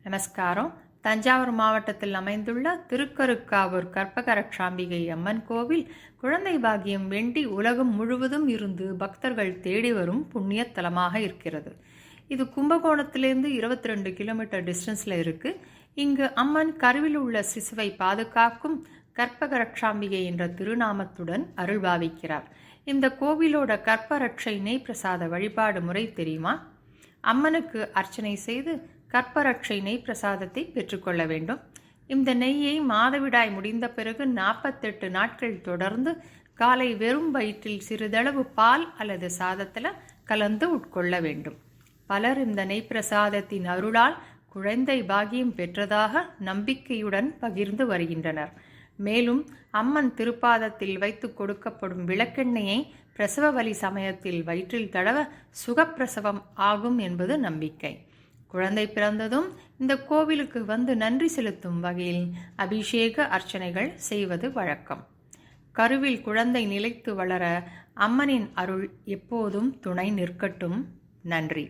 நமஸ்காரம். தஞ்சாவூர் மாவட்டத்தில் அமைந்துள்ள திருக்கருக்காவூர் கற்பகரட்சாம்பிகை அம்மன் கோவில் குழந்தை பாக்கியம் வேண்டி உலகம் முழுவதும் இருந்து பக்தர்கள் தேடி வரும் புண்ணிய தலமாக இருக்கிறது. இது கும்பகோணத்திலிருந்து 22 கிலோமீட்டர் டிஸ்டன்ஸில் இருக்குது. இங்கு அம்மன் கருவில் உள்ள சிசுவை பாதுகாக்கும் கற்பகரட்சாம்பிகை என்ற திருநாமத்துடன் அருள்பாவிக்கிறார். இந்த கோவிலோட கற்பரட்சை நெய் பிரசாத வழிபாடு முறை தெரியுமா? அம்மனுக்கு அர்ச்சனை செய்து கற்பரட்சை நெய் பிரசாதத்தை பெற்றுக்கொள்ள வேண்டும். இந்த நெய்யை மாதவிடாய் முடிந்த பிறகு 48 நாட்கள் தொடர்ந்து காலை வெறும் வயிற்றில் சிறிதளவு பால் அல்லது சாதத்தில் கலந்து உட்கொள்ள வேண்டும். பலர் இந்த நெய் பிரசாதத்தின் அருளால் குழந்தை பாகியம் பெற்றதாக நம்பிக்கையுடன் பகிர்ந்து வருகின்றனர். மேலும் அம்மன் திருப்பாதத்தில் வைத்து கொடுக்கப்படும் விளக்கெண்ணெயை பிரசவ வலி சமயத்தில் வயிற்றில் தடவ சுகப்பிரசவம் ஆகும் என்பது நம்பிக்கை. குழந்தை பிறந்ததும் இந்த கோவிலுக்கு வந்து நன்றி செலுத்தும் வகையில் அபிஷேக அர்ச்சனைகள் செய்வது வழக்கம். கருவில் குழந்தை நிலைத்து வளர அம்மனின் அருள் எப்போதும் துணை நிற்கட்டும். நன்றி.